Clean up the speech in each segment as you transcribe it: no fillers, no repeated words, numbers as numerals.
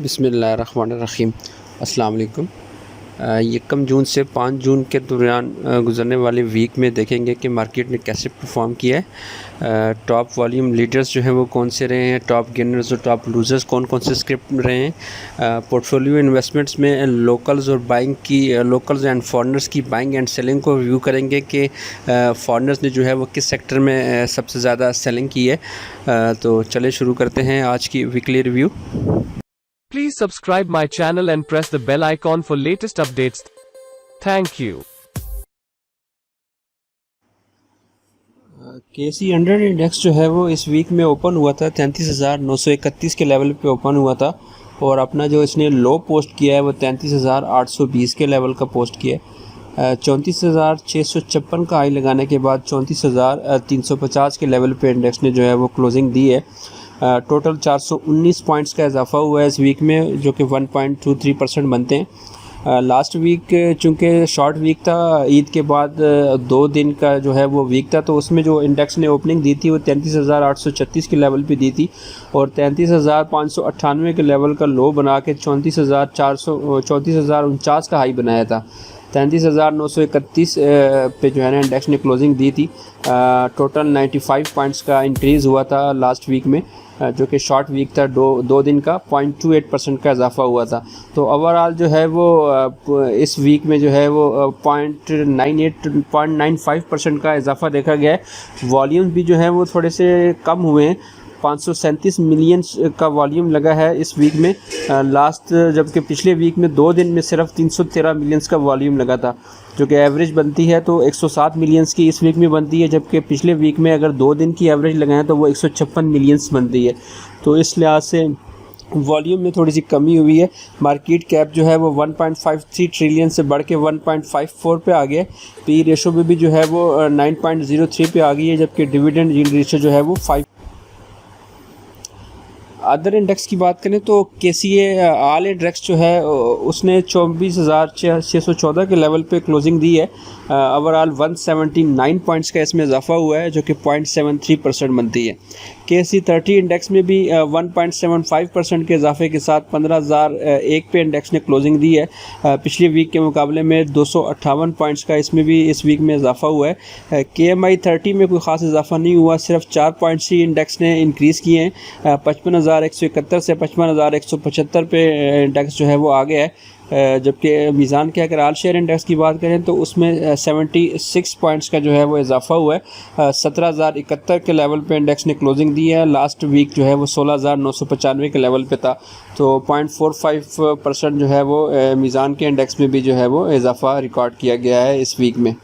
बिस्मिल्लाहिर्रहमानिर्रहीम। अस्सलाम वालेकुम। 1 जून से 5 जून के दौरान गुज़रने वाले वीक में देखेंगे कि मार्केट ने कैसे परफॉर्म किया है। टॉप वॉल्यूम लीडर्स जो हैं वो कौन से रहे हैं, टॉप गेनर्स और टॉप लूज़र्स कौन कौन से स्क्रिप्ट रहे हैं। पोर्टफोलियो इन्वेस्टमेंट्स में लोकल्स और बाइंग की लोकल्स एंड फॉरेनर्स की बाइंग एंड सेलिंग को रिव्यू करेंगे कि फॉरेनर्स ने जो है वो किस सेक्टर में सबसे ज़्यादा सेलिंग की है। तो चले शुरू करते हैं आज की weekly review. Please subscribe my channel and press the bell icon for latest updates. Thank you. KSE 100 index जो है वो इस वीक में ओपन हुआ था 33,931 के लेवल पे ओपन हुआ था और अपना जो इसने लो पोस्ट किया है वो 33,820 के लेवल का पोस्ट किया है। 34,656 का हाई लगाने के बाद 34,350 के लेवल पे इंडेक्स ने जो है वो क्लोजिंग दी है। टोटल 419 पॉइंट्स का इजाफा हुआ है इस वीक में, जो कि 1.23% बनते हैं। लास्ट वीक चूँकि शॉर्ट वीक था, ईद के बाद 2 दिन का जो है वो वीक था, तो उसमें जो इंडेक्स ने ओपनिंग दी थी वो 33,836 के लेवल पे दी थी और 33,598 के लेवल का लो बना के 34,049 का हाई बनाया था। 33,931 पे जो है ना इंडेक्स ने क्लोजिंग दी थी। टोटल 95 पॉइंट्स का इंक्रीज़ हुआ था लास्ट वीक में, जो कि शॉर्ट वीक था, दो दिन का 0.28% का इजाफा हुआ था। तो ओवरऑल जो है वो इस वीक में जो है वो 0.95% का इजाफा देखा गया है। वॉल्यूम भी जो है वो थोड़े से कम हुए हैं, 537 मिलियन का वॉल्यूम लगा है इस वीक में। लास्ट जबकि पिछले वीक में 2 दिन में सिर्फ 313 मिलियंस का वॉल्यूम लगा था, जो कि एवरेज बनती है तो 107 मिलियंस की इस वीक में बनती है, जबकि पिछले वीक में अगर 2 दिन की एवरेज लगाएं तो वो 156 मिलियंस बनती है। तो इस लिहाज से वॉल्यूम में थोड़ी सी कमी हुई है। मार्केट कैप जो है वो 1.53 ट्रिलियन से बढ़ के 1.54 पे आ गया। पी रेशो में भी जो है वो 9.03 पे आ गई है, जबकि डिविडेंड यील्ड रेशो जो है वो 5। अदर इंडेक्स की बात करें तो KCA ऑल इंडेक्स जो है उसने 24,614 के लेवल पे क्लोजिंग दी है। ओवरऑल 179 पॉइंट्स का इसमें इजाफा हुआ है, जो कि 0.73% बनती है। KSE 30 इंडेक्स में भी 1.75% के इजाफे के साथ 15,001 पे इंडेक्स ने क्लोजिंग दी है। पिछले वीक के मुकाबले में 258 पॉइंट्स का इसमें भी इस वीक में इजाफा हुआ है। KMI 30 में कोई ख़ास इजाफा नहीं हुआ, सिर्फ 4 पॉइंट्स ही इंडेक्स ने इंक्रीज़ किए हैं। 55,171 से 55,175 पे इंडेक्स जो है वो आ गया है। जबकि मीज़ान के अगर ऑल शेयर इंडेक्स की बात करें तो उसमें 76 पॉइंट्स का जो है वो इजाफा हुआ है। 17,071 के लेवल पे इंडेक्स ने क्लोजिंग दी है। लास्ट वीक जो है वो 16,995 के लेवल पे था, तो 0.45% जो है वो मीज़ान के इंडेक्स में भी जो है वो इजाफा रिकॉर्ड किया गया है इस वीक में।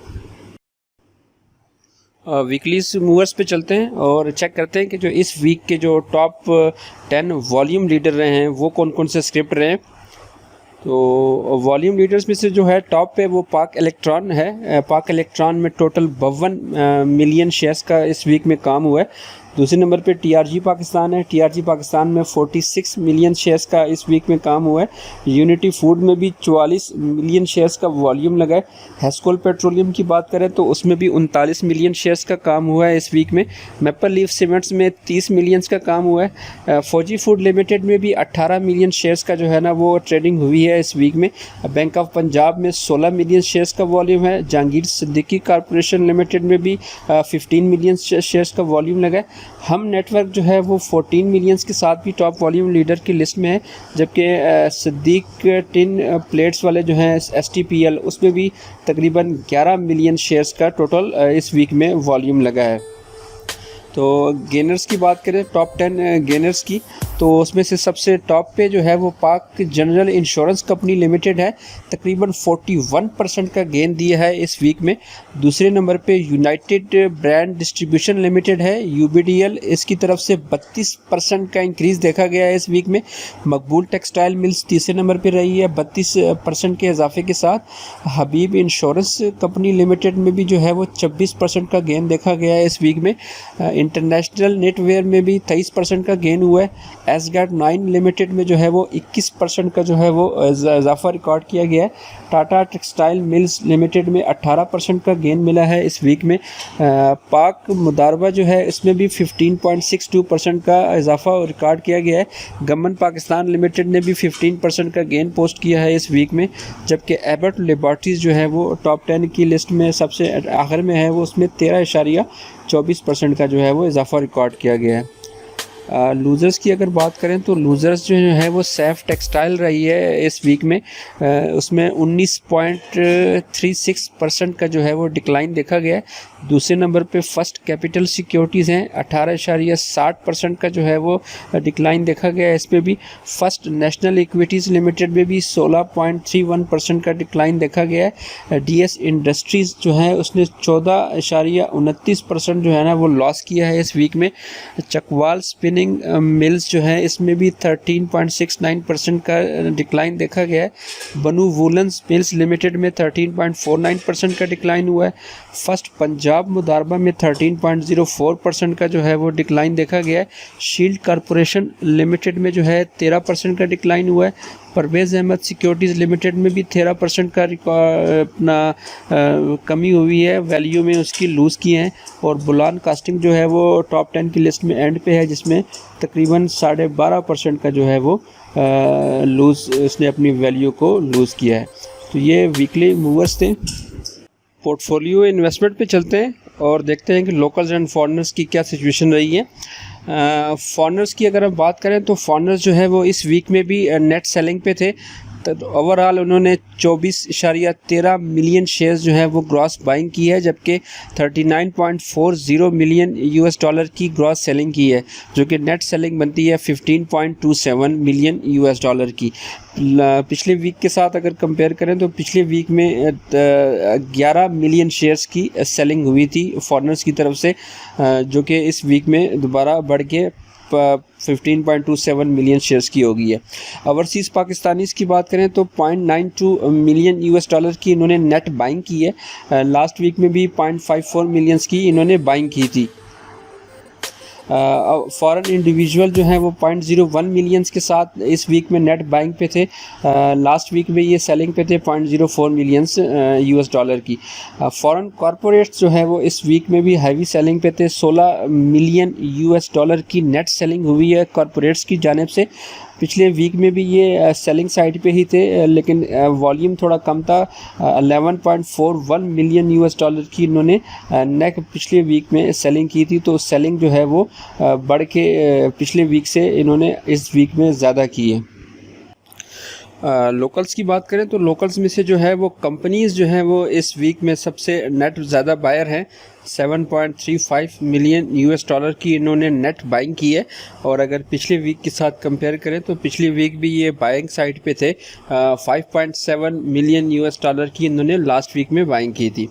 वीकली मूवर्स पे चलते हैं और चेक करते हैं कि जो इस वीक के जो टॉप 10 वॉल्यूम लीडर रहे हैं वो कौन कौन से स्क्रिप्ट रहे हैं। तो वॉल्यूम लीडर्स में से जो है टॉप पे वो पाक इलेक्ट्रॉन है। पाक इलेक्ट्रॉन में टोटल 52 मिलियन शेयर्स का इस वीक में काम हुआ है। दूसरे नंबर पे TRG पाकिस्तान है। TRG पाकिस्तान में 46 मिलियन शेयर्स का इस वीक में काम हुआ है। यूनिटी फूड में भी 44 मिलियन शेयर्स का वॉल्यूम लगा है। हेस्कोल पेट्रोलियम की बात करें तो उसमें भी 39 मिलियन शेयर्स का काम हुआ है इस वीक में। मैपल लीफ सीमेंट्स में 30 मिलियंस का काम हुआ है। फौजी फूड लिमिटेड में भी 18 मिलियन शेयर्स का जो है ना वो ट्रेडिंग हुई है इस वीक में। बैंक ऑफ पंजाब में 16 मिलियन शेयर्स का वॉल्यूम है। जहांगीर सिद्दीकी कॉरपोरेशन लिमिटेड में भी 15 मिलियन शेयर्स का वॉल्यूम लगा है। हम नेटवर्क जो है वो 14 मिलियंस के साथ भी टॉप वॉल्यूम लीडर की लिस्ट में है, जबकि सिद्दीक टिन प्लेट्स वाले जो हैं STPL उसमें भी तकरीबन 11 मिलियन शेयर्स का टोटल इस वीक में वॉल्यूम लगा है। तो गेनर्स की बात करें टॉप 10 गेनर्स की, तो उसमें से सबसे टॉप पे जो है वो पाक जनरल इंश्योरेंस कंपनी लिमिटेड है। तकरीबन 41% का गेन दिया है इस वीक में। दूसरे नंबर पे यूनाइटेड ब्रांड डिस्ट्रीब्यूशन लिमिटेड है UBDL, इसकी तरफ से 32% का इंक्रीज़ देखा गया है इस वीक में। मकबूल टेक्सटाइल मिल्स तीसरे नंबर पे रही है 32% के इजाफे के साथ। हबीब इंश्योरेंस कंपनी लिमिटेड में भी जो है वो 26% का गेन देखा गया है इस वीक में। इंटरनेशनल नेटवेयर में भी 23% का गेन हुआ है। एसगैट 9 लिमिटेड में जो है वो 21% का जो है वो इजाफा रिकॉर्ड किया गया है। टाटा टेक्सटाइल मिल्स लिमिटेड में 18% का गेन मिला है इस वीक में। पाक मुदारबा जो है इसमें भी 15.62% का इजाफा रिकॉर्ड किया गया है। गमन पाकिस्तान लिमिटेड ने भी 15% का गेन पोस्ट किया है इस वीक में, जबकि एबट लेबॉर्ट्रीज जो है वो टॉप 10 की लिस्ट में सबसे आखिर में है, वो उसमें 13.24% का जो है वो इजाफा रिकॉर्ड किया गया है। लूज़र्स की अगर बात करें तो लूज़र्स जो है वो सैफ टेक्सटाइल रही है इस वीक में। उसमें 19.36% का जो है वो डिक्लाइन देखा गया है। दूसरे नंबर पे फर्स्ट कैपिटल सिक्योरिटीज़ हैं, 18.60% का जो है वो डिक्लाइन देखा गया है। इस पर भी फर्स्ट नेशनल इक्विटीज़ लिमिटेड में भी 16.31% का डिक्लाइन देखा गया है। डीएस इंडस्ट्रीज़ जो है उसने 14.29% जो है ना वो लॉस किया है इस वीक में। चकवाल स्पिनिंग मिल्स जो है इसमें भी 13.69% का डिक्लाइन देखा गया है। बनु वूलन्स मिल्स लिमिटेड में 13.49% का डिक्लाइन हुआ है। फर्स्ट पंजाब मुदारबा में 13.04% का जो है वो डिक्लाइन देखा गया है। शील्ड कॉरपोरेशन लिमिटेड में जो है 13% का डिक्लाइन हुआ है। परवेज़ अहमद सिक्योरिटीज़ लिमिटेड में भी 13% का अपना कमी हुई है, वैल्यू में उसकी लूज़ किए हैं। और बुलान कास्टिंग जो है वो टॉप 10 की लिस्ट में एंड पे है, जिसमें तकरीबन 12.5% का जो है वो लूज़ उसने अपनी वैल्यू को लूज़ किया है। तो ये वीकली मूवर्स थे। पोर्टफोलियो इन्वेस्टमेंट पे चलते हैं और देखते हैं कि लोकल्स एंड फॉरेनर्स की क्या सिचुएशन रही है। फॉरेनर्स की अगर हम बात करें तो फॉरेनर्स जो है वो इस वीक में भी नेट सेलिंग पे थे। तो ओवरऑल उन्होंने 24.13 मिलियन शेयर्स जो है वो ग्रॉस बाइंग की है, जबकि 39.40 मिलियन यूएस डॉलर की ग्रॉस सेलिंग की है, जो कि नेट सेलिंग बनती है 15.27 मिलियन यूएस डॉलर की। पिछले वीक के साथ अगर कंपेयर करें तो पिछले वीक में 11 मिलियन शेयर्स की सेलिंग हुई थी फॉरेनर्स की तरफ से, जो कि इस वीक में दोबारा बढ़ के 15.27 मिलियन शेयर्स की हो गई है। ओवरसीज़ पाकिस्तानीज़ की बात करें तो 0.92 मिलियन यूएस डॉलर की इन्होंने नेट बाइंग की है। लास्ट वीक में भी 0.54 मिलियंस की इन्होंने बाइंग की थी। फॉरेन इंडिविजुअल जो है वो 0.01 मिलियंस के साथ इस वीक में नेट बाइंग पे थे। लास्ट वीक में ये सेलिंग पे थे 0.04 मिलियंस यूएस डॉलर की। फॉरेन कॉरपोरेट्स जो है वो इस वीक में भी हैवी सेलिंग पे थे। 16 मिलियन यूएस डॉलर की नेट सेलिंग हुई है कॉरपोरेट्स की जानिब से। पिछले वीक में भी ये सेलिंग साइड पे ही थे, लेकिन वॉल्यूम थोड़ा कम था। 11.41 मिलियन यूएस डॉलर की इन्होंने नेट पिछले वीक में सेलिंग की थी। तो सेलिंग जो है वो बढ़ के पिछले वीक से इन्होंने इस वीक में ज़्यादा की है। लोकल्स की बात करें तो लोकल्स में से जो है वो कंपनीज़ जो हैं वो इस वीक में सबसे नेट ज़्यादा बायर हैं। 7.35 मिलियन यूएस डॉलर की इन्होंने नेट बाइंग की है। और अगर पिछले वीक के साथ कंपेयर करें तो पिछले वीक भी ये बाइंग साइड पे थे। 5.7 मिलियन यूएस डॉलर की इन्होंने लास्ट वीक में बाइंग की थी।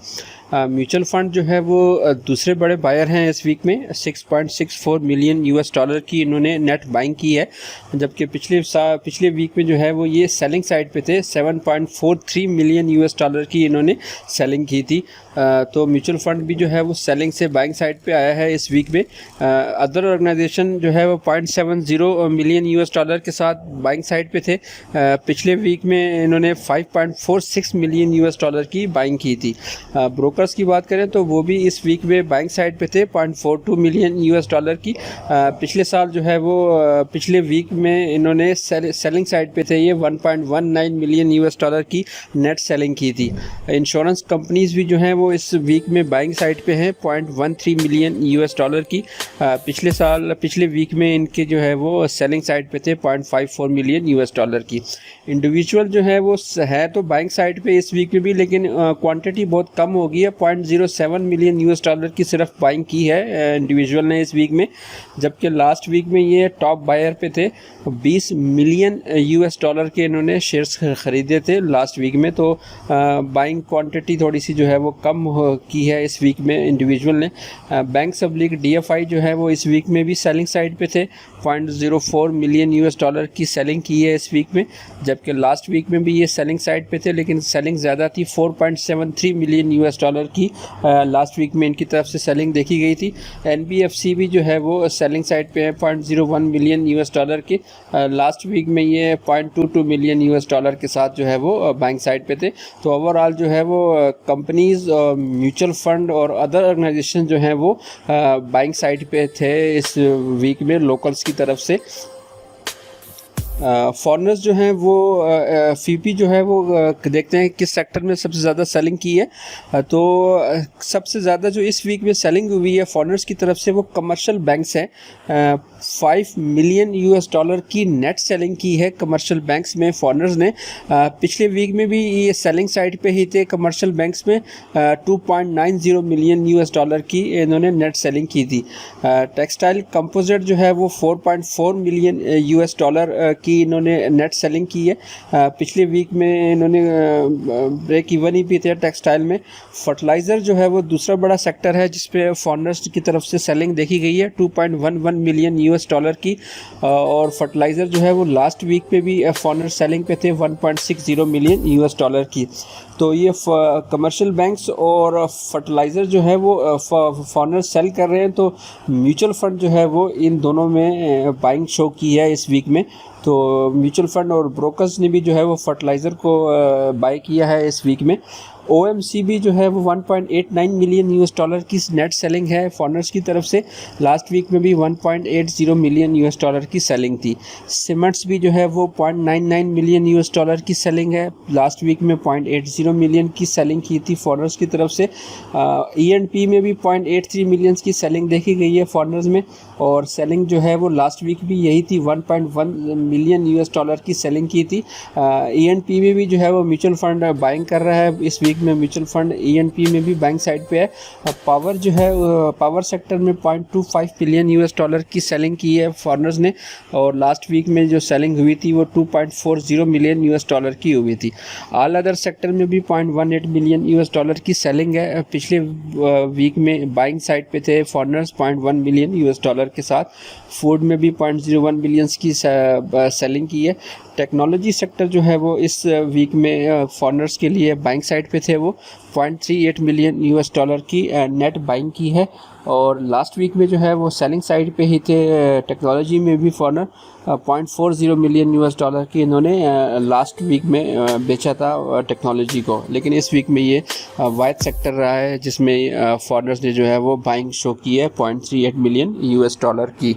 म्यूचुअल फंड जो है वो दूसरे बड़े बायर हैं इस वीक में। 6.64 मिलियन यूएस डॉलर की इन्होंने नेट बाइंग की है, जबकि पिछले वीक में जो है वो ये सेलिंग साइड पे थे। 7.43 मिलियन यूएस डॉलर की इन्होंने सेलिंग की थी। तो म्यूचुअल फंड भी जो है वो सेलिंग से बाइंग साइड पे आया है इस वीक में। अदर ऑर्गेनाइजेशन जो है वो 0.70 मिलियन यूएस डॉलर के साथ बाइंग साइड पे थे। पिछले वीक में इन्होंने 5.46 मिलियन यूएस डॉलर की बाइंग की थी। ब्रोकर्स की बात करें तो वो भी इस वीक में बाइंग साइड पे थे 0.42 मिलियन यूएस डॉलर की। पिछले साल जो है वो पिछले वीक में इन्होंने सेलिंग साइड पे थे, ये 1.19 मिलियन यूएस डॉलर की नेट सेलिंग की थी। इंश्योरेंस कंपनीज भी जो हैं वो इस वीक में बाइंग साइड पे हैं 0.13 मिलियन यूएस डॉलर की। पिछले वीक में इनके जो है वो सेलिंग साइड पे थे 0.54 मिलियन यूएस डॉलर की। इंडिविजुअल जो है वो है तो बाइंग साइड पे इस वीक में भी, लेकिन क्वांटिटी बहुत कम हो गई है। 0.07 मिलियन यूएस डॉलर की सिर्फ बाइंग की है इंडिविजुअल ने इस वीक में, जबकि लास्ट वीक में ये टॉप बायर पे थे। 20 मिलियन यूएस डॉलर के इन्होंने शेयर्स ख़रीदे थे लास्ट वीक में। तो बाइंग क्वांटिटी थोड़ी सी जो है वो कम की है इस वीक में इंडिविजुअल ने। बैंक सब लीग DFI जो है वो इस वीक में भी सेलिंग साइड पे थे, $0.04 मिलियन की सेलिंग की है इस वीक में, जबकि लास्ट वीक में भी ये सेलिंग साइड पे थे, लेकिन सेलिंग ज़्यादा थी, $4.73 मिलियन की लास्ट वीक में इनकी तरफ से सेलिंग देखी गई थी। NBFC भी जो है वो सेलिंग साइड पे है, $0.01 मिलियन की, लास्ट वीक में ये $0.22 मिलियन के साथ जो है वो बैंक साइड पे थे। तो ओवरऑल जो है वो कंपनीज, म्यूचुअल फंड और अदर ऑर्गेनाइजेशन जो हैं वो बाइंग साइड पे थे इस वीक में लोकल्स की तरफ से। फॉरेनर्स जो हैं वो FIPI जो है वो देखते हैं किस सेक्टर में सबसे ज़्यादा सेलिंग की है। तो सबसे ज़्यादा जो इस वीक में सेलिंग हुई है फॉरेनर्स की तरफ से वो कमर्शियल बैंक्स हैं। $5 मिलियन की नेट सेलिंग की है कमर्शियल बैंक्स में फॉरेनर्स ने। पिछले वीक में भी ये सेलिंग साइड पे ही थे कमर्शियल बैंक्स में, $2.90 मिलियन की इन्होंने नेट सेलिंग की थी। टेक्सटाइल कंपोजिट जो है वो $4.4 मिलियन की इन्होंने नेट सेलिंग की है। पिछले वीक में इन्होंने ब्रेक इवन ही भी थे टेक्सटाइल में। फर्टिलाइज़र जो है वो दूसरा बड़ा सेक्टर है जिसपे फॉरेनर्स की तरफ से सेलिंग देखी गई है, $2.11 मिलियन की, और फर्टिलाइज़र जो है वो लास्ट वीक पे भी फॉरेनर सेलिंग पे थे, $1.60 मिलियन की। तो ये कमर्शियल बैंक्स और फर्टिलाइज़र जो है वो फॉरेनर सेल कर रहे हैं, तो म्यूचुअल फंड जो है वो इन दोनों में बाइंग शो की है इस वीक में। तो म्यूचुअल फंड और ब्रोकर्स ने भी जो है वो फर्टिलाइज़र को बाय किया है इस वीक में। OMC भी जो है वो $1.89 मिलियन की नेट सेलिंग है फॉरेनर्स की तरफ से, लास्ट वीक में भी $1.80 मिलियन की सेलिंग थी। सीमेंट्स भी जो है वो $0.99 मिलियन की सेलिंग है, लास्ट वीक में $0.80 मिलियन की सेलिंग की थी फॉरेनर्स की तरफ से। E&P में भी $0.83 मिलियन की सेलिंग देखी गई है फॉरेनर्स में, और सेलिंग जो है वो लास्ट वीक भी यही थी, $1.1 मिलियन की सेलिंग की थी। E&P में भी जो है वो म्यूचुअल फंड बाइंग कर रहा है इस वीक में, म्यूचुअल फंड E&P में भी बैंक साइड पे है। पावर जो है पावर सेक्टर में $0.25 बिलियन की सेलिंग की है फॉरेनर्स ने, और लास्ट वीक में जो सेलिंग हुई थी वो $2.40 मिलियन की हुई थी। ऑल अदर सेक्टर में भी $0.18 मिलियन की सेलिंग है। पिछले वीक में बाइंग साइड पे थे फॉरेनर्स $0.1 मिलियन के साथ। फूड में भी $0.01 बिलियन की सेलिंग की है। टेक्नोलॉजी सेक्टर जो है वो इस वीक में फॉरेनर्स के लिए बाइंग साइड पे थे, वो $0.38 मिलियन की नेट बाइंग की है, और लास्ट वीक में जो है वो सेलिंग साइड पे ही थे। टेक्नोलॉजी में भी फॉरेनर $0.40 मिलियन की इन्होंने लास्ट वीक में बेचा था टेक्नोलॉजी को, लेकिन इस वीक में ये वाइड सेक्टर रहा है जिसमें फॉरेनर्स ने जो है वो बाइंग शो की है $0.38 मिलियन की।